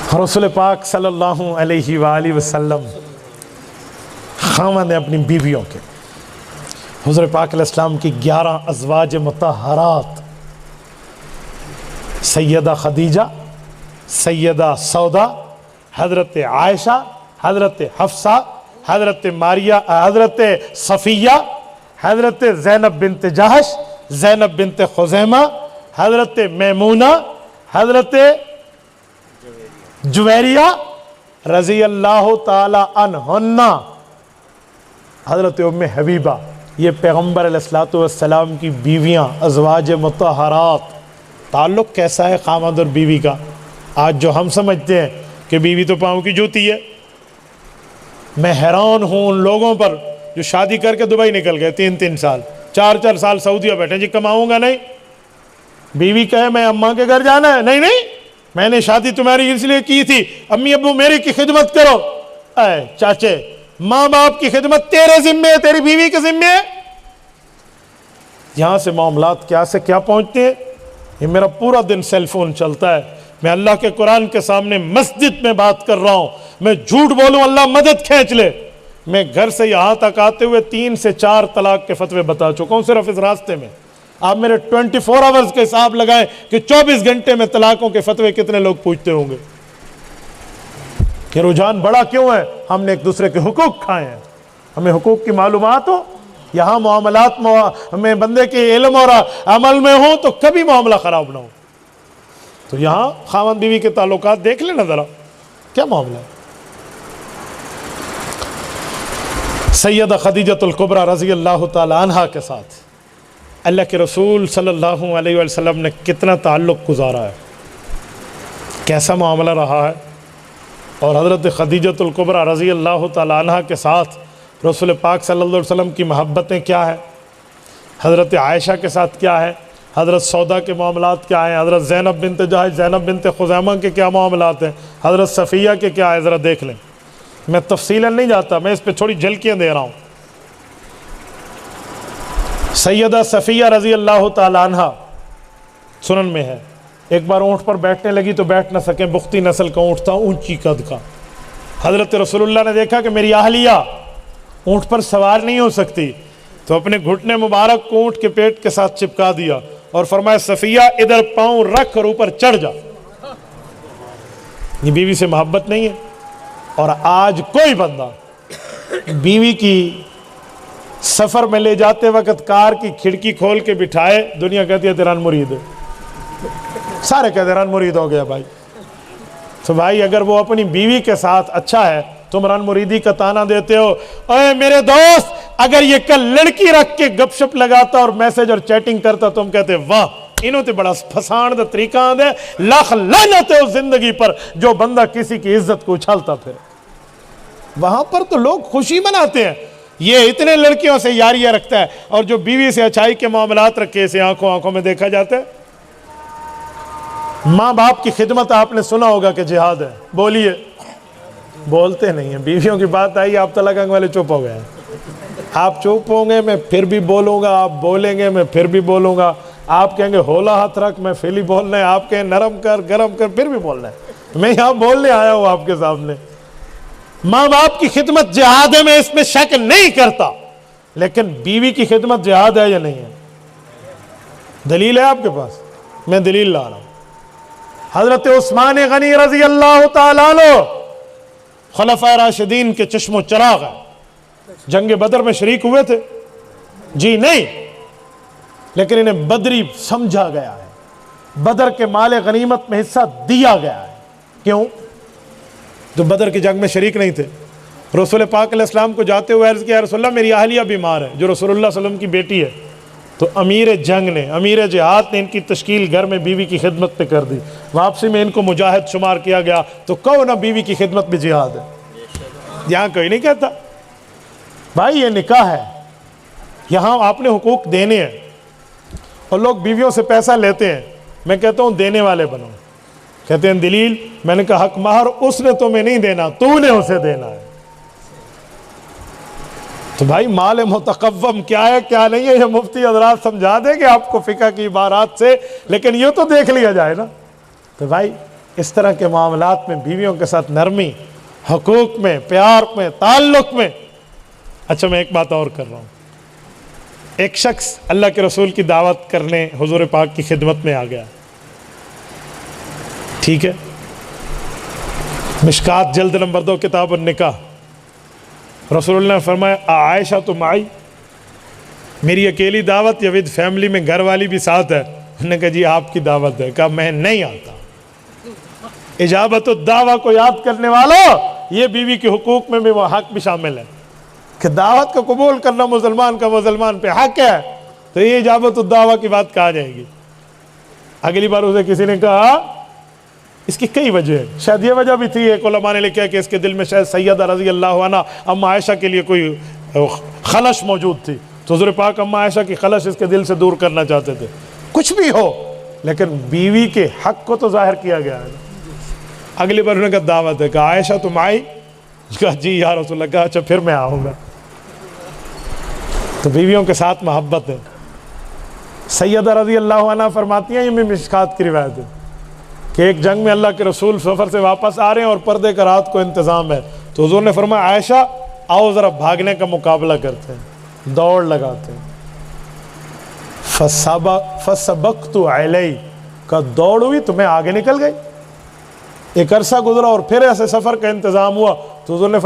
رسول پاک صلی اللہ علیہ وآلہ وسلم خاوند ہیں اپنی بیویوں کے. حضور پاک علیہ السلام کی 11 ازواج مطہرات، سیدہ خدیجہ، سیدہ سودا، حضرت عائشہ، حضرت حفصہ، حضرت ماریہ، حضرت صفیہ، حضرت زینب بنت جہش، زینب بنت خزیمہ، حضرت میمونہ، حضرت جویریہ رضی اللہ تعالی عنہن، حضرت ام حبیبہ. یہ پیغمبر علیہ السلام کی بیویاں، ازواج مطہرات. تعلق کیسا ہے خاوند اور بیوی کا؟ آج جو ہم سمجھتے ہیں کہ بیوی تو پاؤں کی جوتی ہے. میں حیران ہوں ان لوگوں پر جو شادی کر کے دبئی نکل گئے، 3 سال 4 سال سعودیہ بیٹھے، جی کماؤں گا نہیں. بیوی کہے میں اماں کے گھر جانا ہے، نہیں میں نے شادی تمہاری اس لیے کی تھی، امی ابو میری کی خدمت کرو. اے چاچے، ماں باپ کی خدمت تیرے ذمے ہے، تیری بیوی کے ذمے ہے. یہاں سے معاملات کیا سے کیا پہنچتے ہیں. یہ میرا پورا دن سیل فون چلتا ہے، میں اللہ کے قرآن کے سامنے مسجد میں بات کر رہا ہوں، میں جھوٹ بولوں اللہ مدد کھینچ لے. میں گھر سے یہاں تک آتے ہوئے 3 سے 4 طلاق کے فتوے بتا چکا ہوں صرف اس راستے میں. آپ میرے 24 آورز کے حساب لگائیں کہ 24 گھنٹے میں طلاقوں کے فتوے کتنے لوگ پوچھتے ہوں گے. کہ رجحان بڑا کیوں ہے؟ ہم نے ایک دوسرے کے حقوق کھائے ہیں. ہمیں حقوق کی معلومات ہو، یہاں معاملات میں بندے کے علم اور عمل میں ہو تو کبھی معاملہ خراب نہ ہو. تو یہاں خاوند بیوی کے تعلقات دیکھ لینا ذرا کیا معاملہ ہے. سیدہ خدیجۃ الکبریٰ رضی اللہ تعالی عنہا کے ساتھ اللہ کے رسول صلی اللہ علیہ وسلم نے کتنا تعلق گزارا ہے، کیسا معاملہ رہا ہے. اور حضرت خدیجۃ الکبریٰ رضی اللہ تعالی عنہا کے ساتھ رسول پاک صلی اللہ علیہ وسلم کی محبتیں کیا ہیں، حضرت عائشہ کے ساتھ کیا ہے، حضرت سودا کے معاملات کیا ہیں، حضرت زینب بنت جہش، زینب بنت خزیمہ کے کیا معاملات ہیں، حضرت صفیہ کے کیا ہے، ذرا دیکھ لیں. میں تفصیلاً نہیں جاتا، میں اس پہ تھوڑی جھلکیاں دے رہا ہوں. سیدہ صفیہ رضی اللہ تعالی عنہا سنن میں ہے، ایک بار اونٹ پر بیٹھنے لگی تو بیٹھ نہ سکیں، بختی نسل کا اونٹ تھا، اونچی قد کا. حضرت رسول اللہ نے دیکھا کہ میری اہلیہ اونٹ پر سوار نہیں ہو سکتی، تو اپنے گھٹنے مبارک کو اونٹ کے پیٹ کے ساتھ چپکا دیا اور فرمایا صفیہ ادھر پاؤں رکھ اور اوپر چڑھ جا. یہ بیوی سے محبت نہیں ہے. اور آج کوئی بندہ بیوی کی سفر میں لے جاتے وقت کار کی کھڑکی کھول کے بٹھائے، دنیا کہتی ہے تیران مرید ہے، سارے کہتے رن مرید ہو گیا بھائی. تو بھائی اگر وہ اپنی بیوی کے ساتھ اچھا ہے، تم رن مریدی کا تانا دیتے ہو. اے میرے دوست، اگر یہ کل لڑکی رکھ کے گپ شپ لگاتا اور میسج اور چیٹنگ کرتا، تم کہتے واہ انہوں تے بڑا پھسان دا طریقہ آدھے، لاکھ لعنت ہے اس زندگی پر جو بندہ کسی کی عزت کو اچھالتا پھر. وہاں پر تو لوگ خوشی مناتے ہیں، یہ اتنے لڑکیوں سے یاریاں رکھتا ہے، اور جو بیوی سے اچھائی کے معاملات رکھے اسے آنکھوں میں دیکھا جاتا ہے. ماں باپ کی خدمت آپ نے سنا ہوگا کہ جہاد ہے، بولیے. بولتے نہیں ہیں. بیویوں کی بات آئی، آپ تلک والے چپ ہو گئے ہیں. آپ چپ ہوں گے میں پھر بھی بولوں گا، آپ بولیں گے میں پھر بھی بولوں گا. آپ کہیں گے ہولا ہاتھ رکھ، میں پھر ہی بولنا ہے. آپ کہیں نرم کر گرم کر، پھر بھی بولنا ہے. میں یہاں بولنے آیا ہوں آپ کے سامنے. ماں باپ کی خدمت جہاد ہے، میں اس میں شک نہیں کرتا، لیکن بیوی کی خدمت جہاد ہے یا نہیں ہے؟ دلیل ہے آپ کے پاس؟ میں دلیل لا رہا ہوں. حضرت عثمان غنی رضی اللہ تعالیٰ عنہ خلفائے راشدین کے چشم و چراغ ہیں. جنگ بدر میں شریک ہوئے تھے؟ جی نہیں، لیکن انہیں بدری سمجھا گیا ہے، بدر کے مال غنیمت میں حصہ دیا گیا ہے. کیوں؟ جو بدر کی جنگ میں شریک نہیں تھے. رسول پاک علیہ السلام کو جاتے ہوئے عرض کیا رسول اللہ میری اہلیہ بیمار ہے، جو رسول اللہ صلی اللہ علیہ وسلم کی بیٹی ہے. تو امیر جنگ نے، امیر جہاد نے ان کی تشکیل گھر میں بیوی کی خدمت پہ کر دی. واپسی میں ان کو مجاہد شمار کیا گیا. تو کہو نا بیوی کی خدمت بھی جہاد ہے. یہاں کوئی نہیں کہتا. بھائی یہ نکاح ہے، یہاں آپ نے حقوق دینے ہیں، اور لوگ بیویوں سے پیسہ لیتے ہیں. میں کہتا ہوں دینے والے بنو. کہتے ہیں دلیل؟ میں نے کہا حق مہر اس نے تمہیں نہیں دینا، تو نے اسے دینا ہے. تو بھائی مال متقوم کیا ہے کیا نہیں ہے یہ مفتی حضرات سمجھا دیں گے آپ کو فقہ کی عبارات سے، لیکن یہ تو دیکھ لیا جائے نا. تو بھائی اس طرح کے معاملات میں بیویوں کے ساتھ نرمی، حقوق میں، پیار میں، تعلق میں۔ اچھا میں ایک بات اور کر رہا ہوں، ایک شخص اللہ کے رسول کی دعوت کرنے حضور پاک کی خدمت میں آ گیا، ٹھیک ہے، مشکات جلد نمبر 2 کتاب النکاح، رسول اللہ نے فرمایا عائشہ تم آئی، میری اکیلی دعوت یا ود فیملی میں گھر والی بھی ساتھ ہے؟ انہوں نے کہا جی آپ کی دعوت ہے۔ کہا میں نہیں آتا۔ اجابت الدعوہ کو یاد کرنے والوں، یہ بیوی کے حقوق میں بھی وہ حق بھی شامل ہے کہ دعوت کو قبول کرنا مسلمان کا مسلمان پہ حق ہے، تو یہ اجابت الدعوہ کی بات کہا جائے گی۔ اگلی بار اسے کسی نے کہا، اس کی کئی وجہ ہیں، شاید یہ وجہ بھی تھی، ایک علماء نے لکھا کہ اس کے دل میں شاید سیدہ رضی اللہ عنہ اما عائشہ کے لیے کوئی خلش موجود تھی، تو حضور پاک اما عائشہ کی خلش اس کے دل سے دور کرنا چاہتے تھے۔ کچھ بھی ہو لیکن بیوی کے حق کو تو ظاہر کیا گیا ہے۔ اگلی بار انہوں نے کہا دعوت ہے، کہا عائشہ تم آئی؟ کہا جی یا رسول اللہ۔ کہا اچھا پھر میں آؤں گا۔ تو بیویوں کے ساتھ محبت ہے۔ سیدہ رضی اللہ عنہ فرماتی ہیں، یہ میں مشکات کی روایت ہے کہ ایک جنگ میں اللہ کے رسول سفر سے واپس آ رہے ہیں اور پردے کا رات کو انتظام ہے، تو حضور نے فرمایا عائشہ آؤ ذرا بھاگنے کا مقابلہ کرتے ہیں، دوڑ لگاتے ہیں۔ فسبقت علیہ، کا دوڑ ہوئی تو میں آگے نکل گئی۔ ایک عرصہ گزرا اور پھر ایسے سفر کا انتظام ہوا تو حضور نے فرمایا